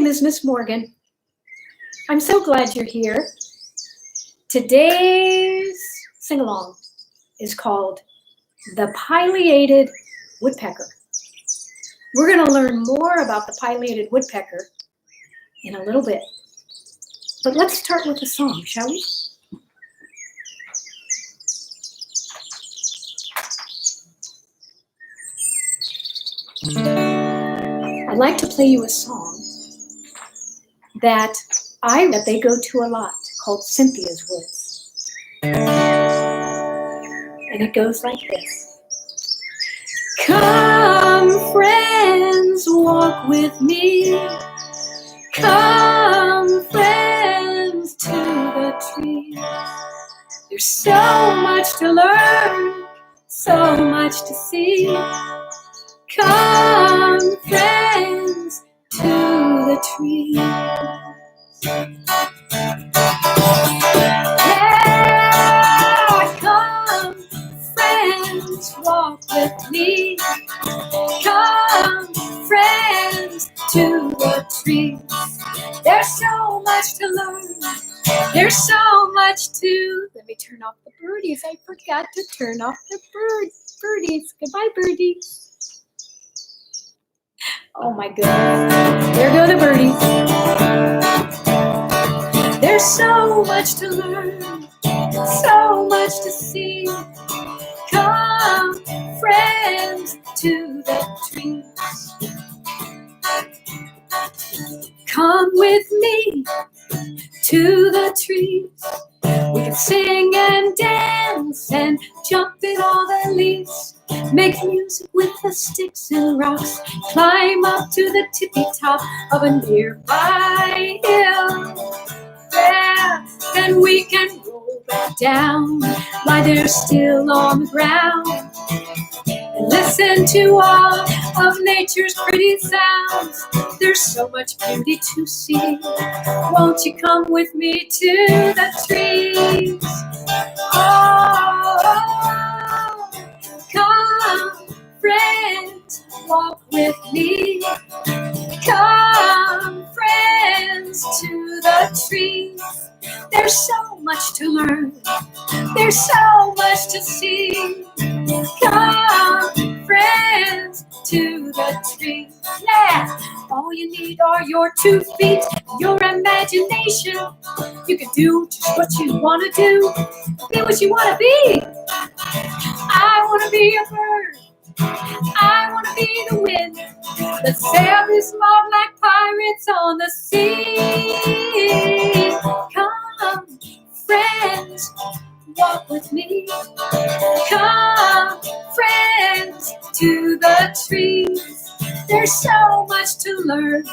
name is Miss Morgan. I'm so glad you're here. Today's sing-along is called The Pileated Woodpecker. We're going to learn more about the pileated woodpecker in a little bit. But let's start with the song, shall we? I'd like to play you a song that they go to a lot, called Cynthia's Woods. And it goes like this. Come, friends, walk with me. Come, friends, to the trees. There's so much to learn, so much to see. Come, friends, to the trees. Yeah, come, friends, walk with me. Come, friends, to the trees. There's so much to learn. There's so much to... Let me turn off the birdies. I forgot to turn off the birdies. Goodbye, birdies. Oh my goodness. There go the birdies. There's so much to learn, so much to see. Come, friends, to the trees. Come with me to the trees. We can sing and dance and jump in all the leaves. Make music with the sticks and rocks. Climb up to the tippy top of a nearby hill. Yeah, and we can roll back down, lie there still on the ground, and listen to all of nature's pretty sounds. There's so much beauty to see. Won't you come with me to the trees? Oh, come, friends, walk with me. Come, friends, to the trees. There's so much to learn. There's so much to see. Come, friends, to the trees. Yeah, all you need are your 2 feet, your imagination. You can do just what you want to do. Be what you want to be. I want to be a bird. I want to be the wind. Let's sail this love like pirates on the sea. Come, friends, walk with me. Come, friends, to the trees. There's so much to learn.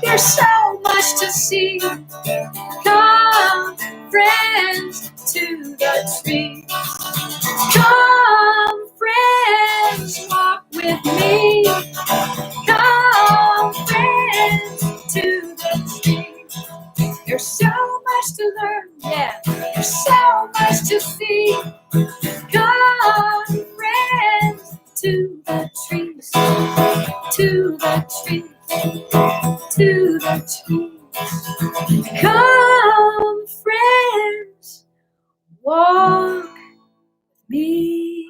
There's so much to see. Come, friends, to the trees. Come, friends, walk with me. Come, friends, to the trees. There's so much to learn, yeah. There's so much to see. Come, friends, to the trees. To the trees. To the trees. Come, friends, walk with me.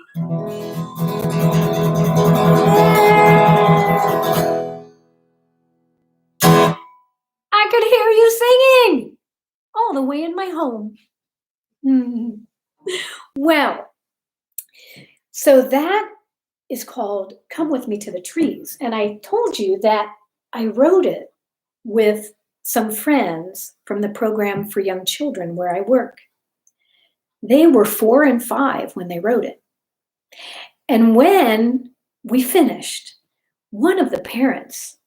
I could hear you singing all the way in my home. Well, so that is called Come With Me to the Trees. And I told you that I wrote it with some friends from the program for young children where I work. They were 4 and 5 when they wrote it. And when we finished, one of the parents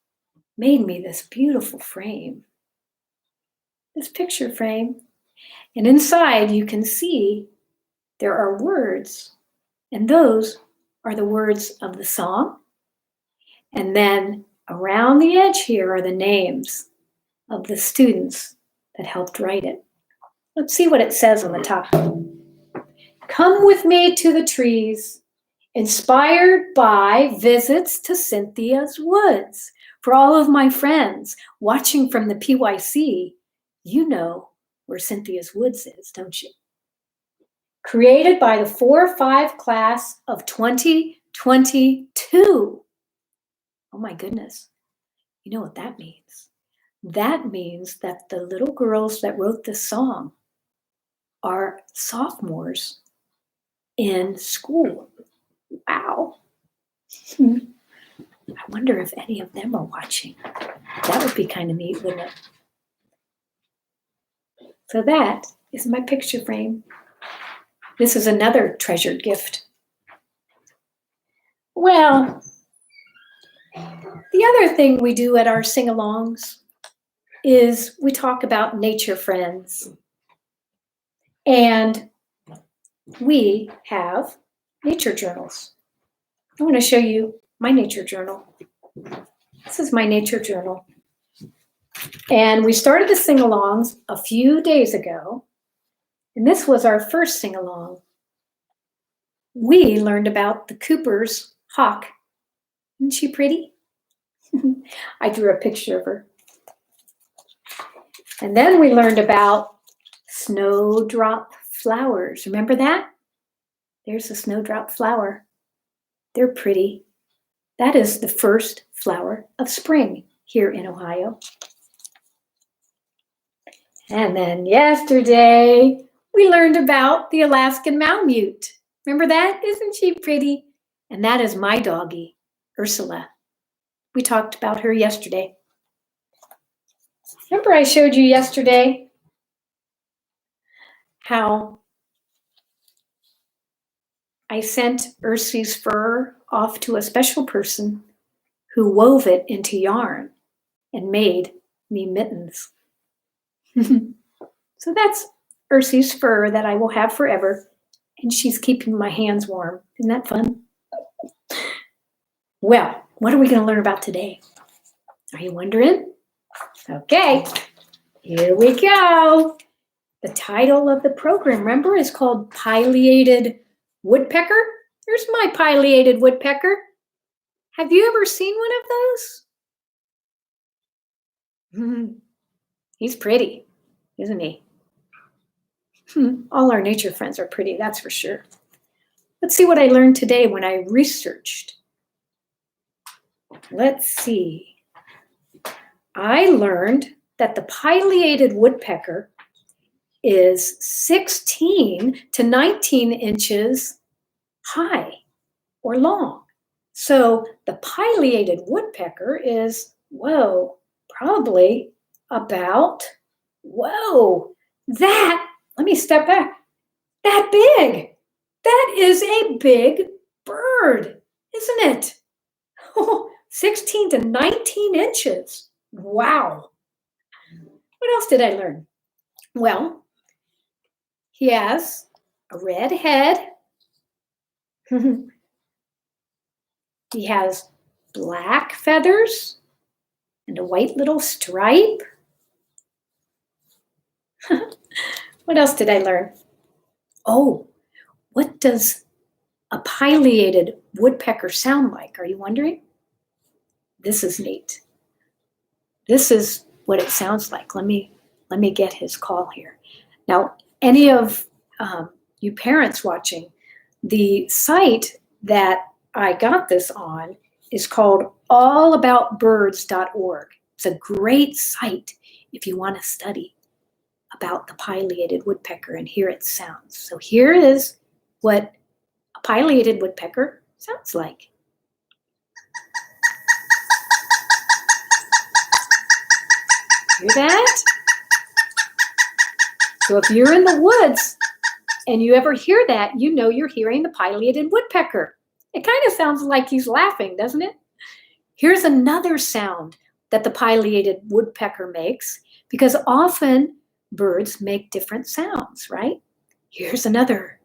made me this beautiful frame, this picture frame. And inside you can see there are words, and those are the words of the song. And then around the edge here are the names of the students that helped write it. Let's see what it says on the top. Come with me to the trees, inspired by visits to Cynthia's Woods. For all of my friends watching from the PYC, you know where Cynthia's Woods is, don't you? Created by the 4-5 class of 2022. Oh my goodness. You know what that means? That means that the little girls that wrote this song are sophomores in school. Wow. I wonder if any of them are watching. That would be kind of neat, wouldn't it? So that is my picture frame. This is another treasured gift. Well, the other thing we do at our sing-alongs is we talk about nature friends. And we have nature journals. I want to show you my nature journal. This is my nature journal. And we started the sing-alongs a few days ago. And this was our first sing-along. We learned about the Cooper's hawk. Isn't she pretty? I drew a picture of her. And then we learned about snowdrop flowers. Remember that? There's a snowdrop flower. They're pretty. That is the first flower of spring here in Ohio. And then yesterday, we learned about the Alaskan Malamute. Remember that? Isn't she pretty? And that is my doggie, Ursula. We talked about her yesterday. Remember I showed you yesterday how I sent Ursie's fur off to a special person who wove it into yarn and made me mittens. So that's Ursie's fur that I will have forever, and she's keeping my hands warm. Isn't that fun? Well, what are we going to learn about today? Are you wondering? Okay, here we go. The title of the program, remember, is called Pileated Woodpecker. Here's my pileated woodpecker. Have you ever seen one of those? He's pretty, isn't he? All our nature friends are pretty, that's for sure. Let's see what I learned today when I researched. Let's see. I learned that the pileated woodpecker is 16 to 19 inches high or long. So the pileated woodpecker is, probably about, let me step back, that big. That is a big bird, isn't it? 16 to 19 inches. Wow. What else did I learn? Well, he has a red head. He has black feathers and a white little stripe. What else did I learn? Oh, what does a pileated woodpecker sound like? Are you wondering? This is neat. This is what it sounds like. Let me get his call here. Now, any of you parents watching, the site that I got this on is called allaboutbirds.org. It's a great site if you want to study about the pileated woodpecker and hear its sounds. So here is what a pileated woodpecker sounds like. Hear that? So if you're in the woods and you ever hear that, you know you're hearing the pileated woodpecker. It kind of sounds like he's laughing, doesn't it? Here's another sound that the pileated woodpecker makes, because often birds make different sounds, right? Here's another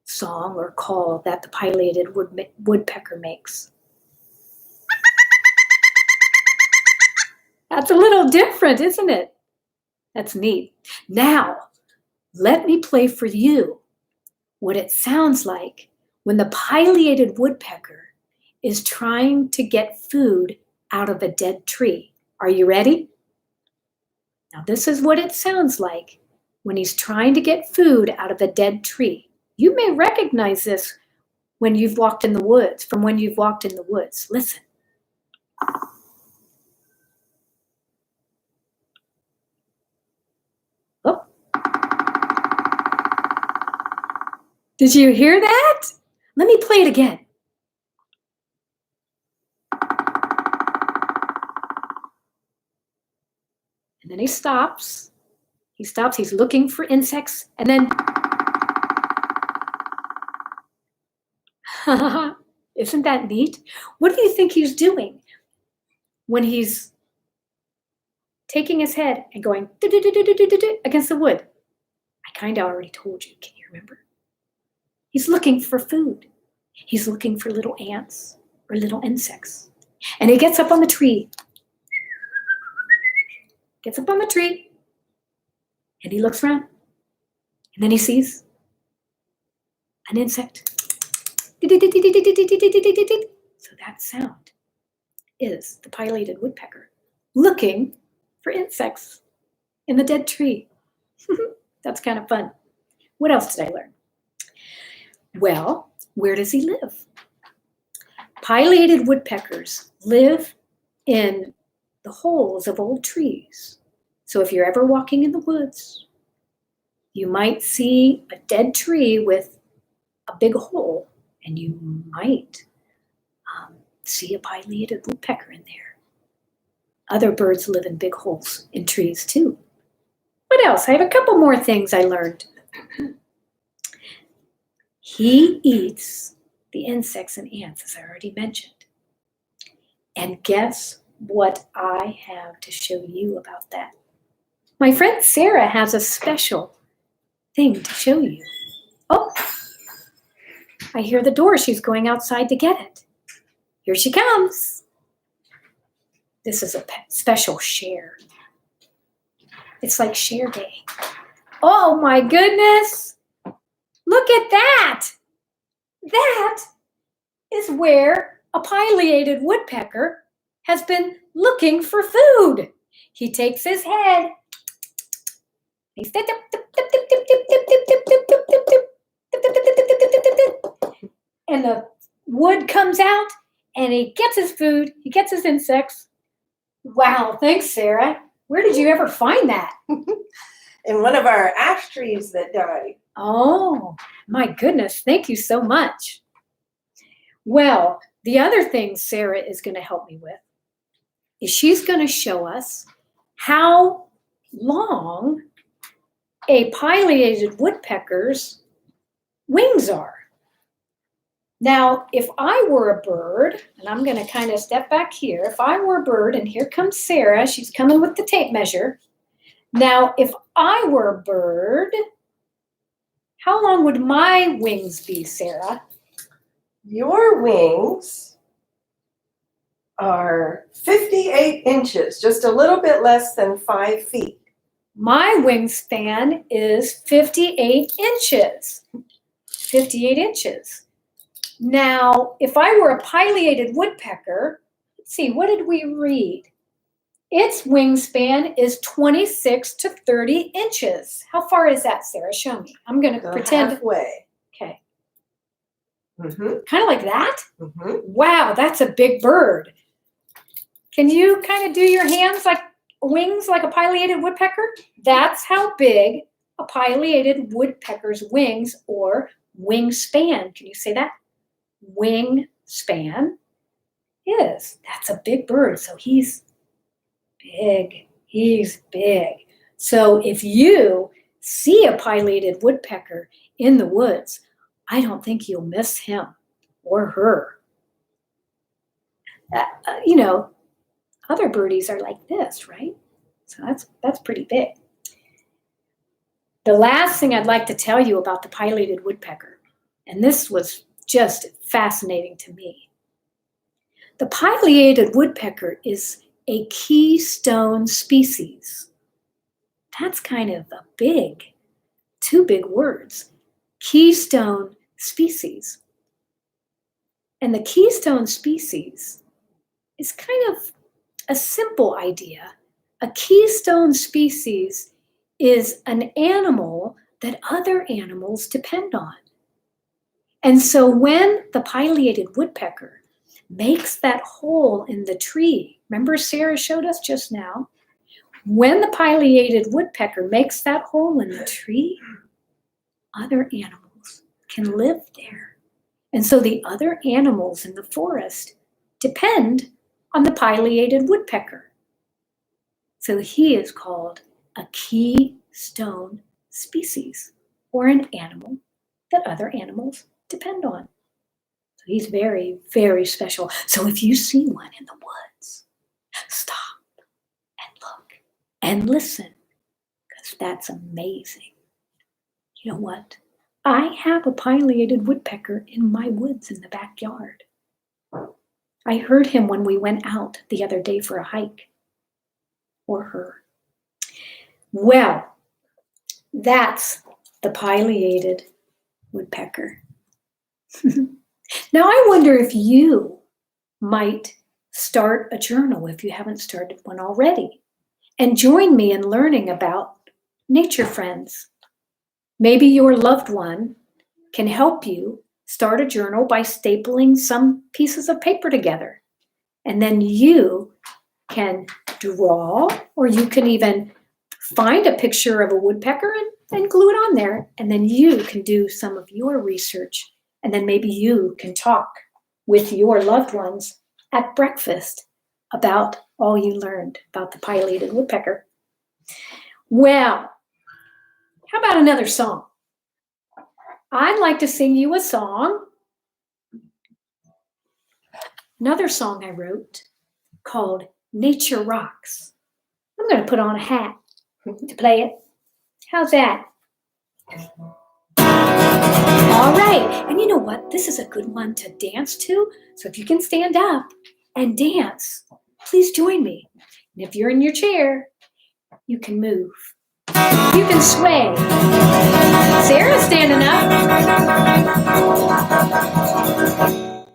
song or call that the pileated woodpecker makes. That's a little different, isn't it? That's neat. Now, let me play for you what it sounds like when the pileated woodpecker is trying to get food out of a dead tree. Are you ready? Now, this is what it sounds like when he's trying to get food out of a dead tree. You may recognize this when you've walked in the woods, from when you've walked in the woods. Listen. Oh. Did you hear that? Let me play it again. And then he stops. He's looking for insects, and then isn't that neat? What do you think he's doing when he's taking his head and going against the wood? I kind of already told you. Can you remember? He's looking for food. He's looking for little ants or little insects. And he gets up on the tree. Gets up on the tree. And he looks around. And then he sees an insect. So that sound is the pileated woodpecker looking for insects in the dead tree. That's kind of fun. What else did I learn? Well, where does he live? Pileated woodpeckers live in the holes of old trees. So if you're ever walking in the woods, you might see a dead tree with a big hole, and you might see a pileated woodpecker in there. Other birds live in big holes in trees too. What else? I have a couple more things I learned. He eats the insects and ants, as I already mentioned. And guess what I have to show you about that? My friend Sara has a special thing to show you. Oh, I hear the door. She's going outside to get it. Here she comes. This is a special share. It's like share day. Oh my goodness. Look at that. That is where a pileated woodpecker has been looking for food. He takes his head. He's and the wood comes out, and he gets his food. He gets his insects. Wow, thanks, Sara. Where did you ever find that? In one of our ash trees that died. Oh, my goodness. Thank you so much. Well, the other thing Sara is going to help me with is she's going to show us how long a pileated woodpecker's wings are. Now, if I were a bird, and I'm going to kind of step back here. If I were a bird, and here comes Sara. She's coming with the tape measure. Now, if I were a bird, how long would my wings be, Sara? Your wings are 58 inches, just a little bit less than 5 feet. My wingspan is 58 inches. 58 inches. Now, if I were a pileated woodpecker, let's see, what did we read? Its wingspan is 26 to 30 inches. How far is that, Sara? Show me. I'm going to pretend. Halfway. Okay. Mm-hmm. Kind of like that? Mm-hmm. Wow, that's a big bird. Can you kind of do your hands like wings like a pileated woodpecker? That's how big a pileated woodpecker's wings or wingspan. Can you say that? Wingspan is. That's a big bird. So he's big. He's big. So if you see a pileated woodpecker in the woods, I don't think you'll miss him or her. Other birdies are like this, right? So that's pretty big. The last thing I'd like to tell you about the pileated woodpecker, and this was just fascinating to me. The pileated woodpecker is a keystone species. That's kind of two big words. Keystone species. And the keystone species is kind of a simple idea. A keystone species is an animal that other animals depend on. And so when the pileated woodpecker makes that hole in the tree, remember Sara showed us just now, when the pileated woodpecker makes that hole in the tree, other animals can live there. And so the other animals in the forest depend on the pileated woodpecker. So he is called a keystone species, or an animal that other animals depend on. So he's very, very special. So if you see one in the woods, stop and look and listen, because that's amazing. You know what? I have a pileated woodpecker in my woods in the backyard. I heard him when we went out the other day for a hike, or her. Well, that's the pileated woodpecker. Now I wonder if you might start a journal if you haven't started one already, and join me in learning about nature friends. Maybe your loved one can help you start a journal by stapling some pieces of paper together. And then you can draw, or you can even find a picture of a woodpecker and glue it on there. And then you can do some of your research. And then maybe you can talk with your loved ones at breakfast about all you learned about the pileated woodpecker. Well, how about another song? I'd like to sing you a song. Another song I wrote called Nature Rocks. I'm going to put on a hat to play it. How's that? All right. And you know what? This is a good one to dance to. So if you can stand up and dance, please join me. And if you're in your chair, you can move. You can sway. Sara's standing up.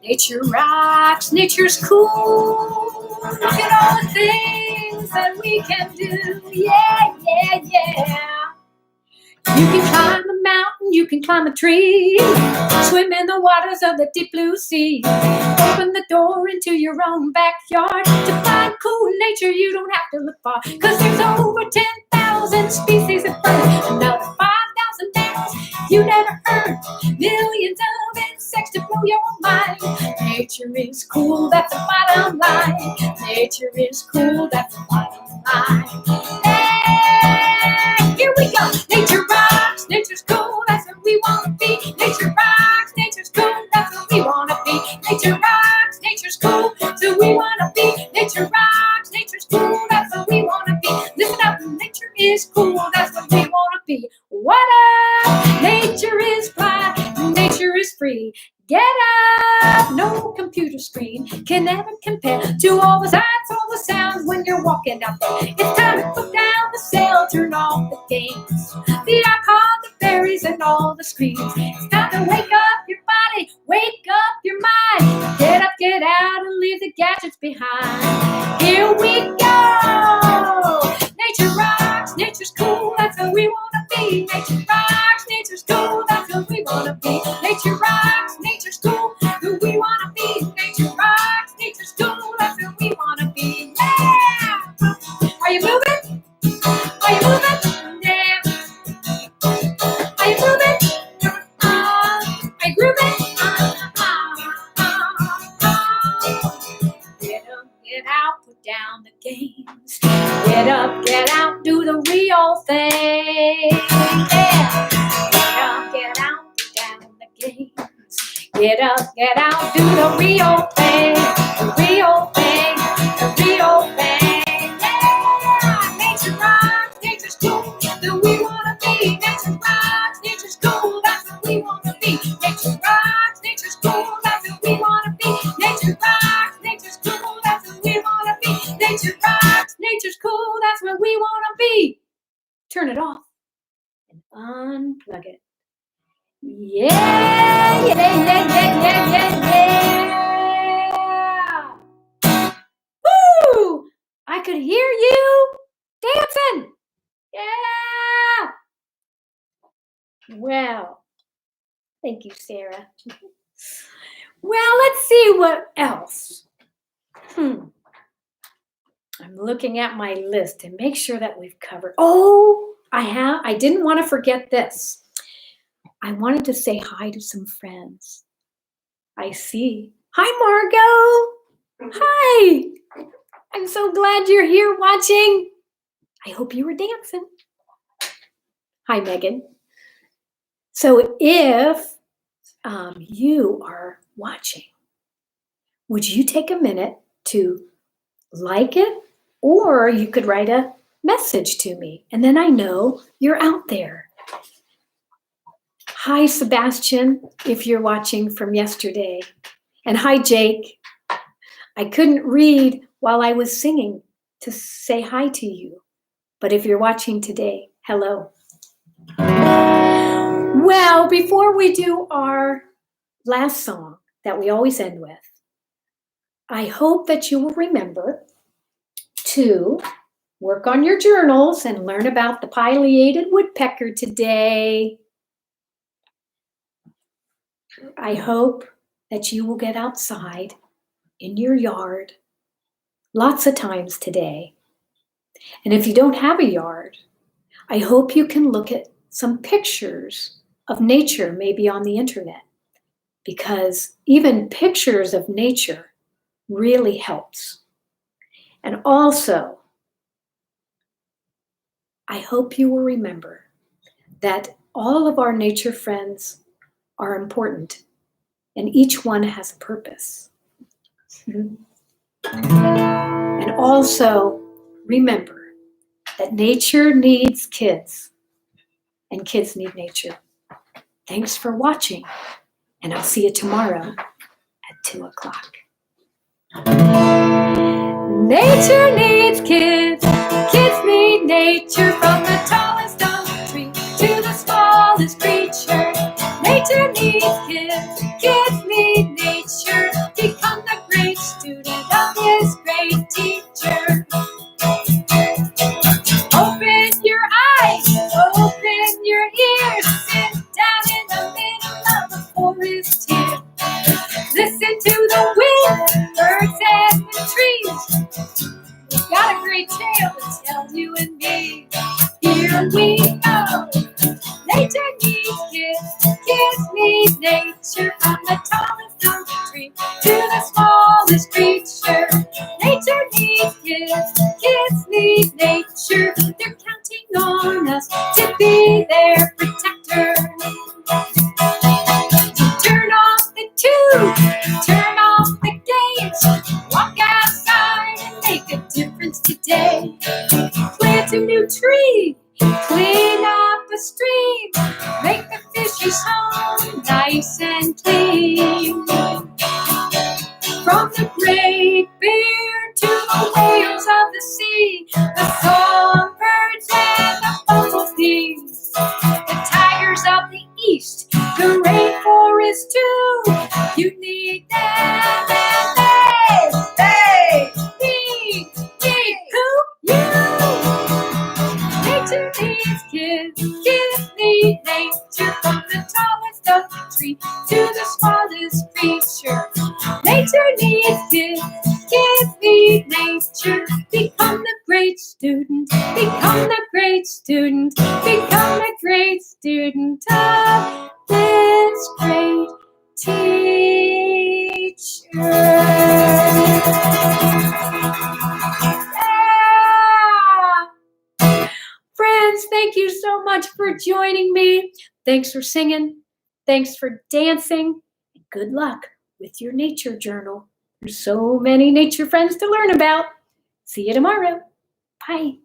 Nature rocks, nature's cool. Look at all the things that we can do. Yeah, yeah, yeah. You can climb a mountain, you can climb a tree, swim in the waters of the deep blue sea. Open the door into your own backyard. To find cool nature, you don't have to look far, 'cause there's over 10,000 species of birds, another 5,000 mammals you never heard, millions of insects to blow your mind. Nature is cool, that's the bottom line. Nature is cool, that's the bottom line. Hey, here we go. Nature rocks, nature's cool, that's what we want to be. Nature rocks, nature's cool, that's what we want to be. Nature rocks, nature's cool, so we want to be. Nature rocks, nature's cool, that's what we want to be. Listen up, nature is cool, that's what we want to be. What up? Nature is fly, nature is free. Get up! No computer screen can ever compare to all the sights, all the sounds when you're walking out there. It's time to put down the cell, turn off the games, the iPod, the berries, and all the screens. It's time to wake up your body, wake up your mind. Get up, get out, and leave the gadgets behind. Here we go! Nature rocks, nature's cool, that's what we want to be. Nature rocks, nature's cool, that's what we want to be. Nature rocks, nature's cool, who we want to be. Nature rocks, nature's cool, that's what we want to be. Yeah! Are you moving? Are you moving? Yeah. Are you moving? Are you grooving? Get up, get out, put down the games. Get up, get out, do the real thing. Yeah. Get up, get out, put down the games. Get up, get out, do the real thing. The real thing, the real thing. Yeah. Nature rocks, nature's cool, that we wanna be. Nature rocks, nature's cool, that's what we wanna be. Nature rocks, nature's cool, that's what we wanna be. Nature rocks, nature's cool, that's what we wanna be. Nature rocks, nature's cool, that's what we wanna be. Turn it off and unplug it. Yeah, yeah, yeah, yeah, yeah, yeah, yeah. Woo! Thank you, Sara. Well, let's see what else. I'm looking at my list to make sure that we've covered. Oh, I didn't want to forget this. I wanted to say hi to some friends. I see. Hi, Margot. Hi. I'm so glad you're here watching. I hope you were dancing. Hi, Megan. So if you are watching, would you take a minute to like it? Or you could write a message to me, and then I know you're out there. Hi, Sebastian, if you're watching from yesterday. And hi, Jake. I couldn't read while I was singing to say hi to you. But if you're watching today, hello. Well, before we do our last song that we always end with, I hope that you will remember to work on your journals and learn about the pileated woodpecker today. I hope that you will get outside in your yard lots of times today. And if you don't have a yard, I hope you can look at some pictures of nature, maybe on the internet, because even pictures of nature really helps. And also, I hope you will remember that all of our nature friends are important and each one has a purpose. And also remember that nature needs kids and kids need nature. Thanks for watching, and I'll see you tomorrow at 2 o'clock. Nature needs kids, kids need nature, from the tallest oak tree to the smallest creature. Nature needs kids, kids need nature, become the great student of his great teacher. Open your eyes, open your ears, sit down in the middle of the forest here. Listen to the wind, birds and the trees. We've got a great tale to tell you and me. Here we go. Nature needs kids, kids need nature, from the tallest oak tree to the smallest creature. Nature needs kids, kids need nature. They're counting on us to be their protector. Turn off the tube, turn off the games, walk outside and make a difference today. Plant a new tree, clean up a stream, make the fishes home nice and clean. From the great bear to the whales of the sea, the songbirds and the bumblebees, the tigers of the east, the rainforest too. You need them and they need who? You. Nature needs kids, kids need nature, from the tallest oak tree to the smallest creature. Nature needs kids, kids need nature, become the great student, become the great student, become the great student of this great teacher. Yeah! Friends, thank you so much for joining me. Thanks for singing. Thanks for dancing. And good luck with your nature journal. There's so many nature friends to learn about. See you tomorrow. Bye.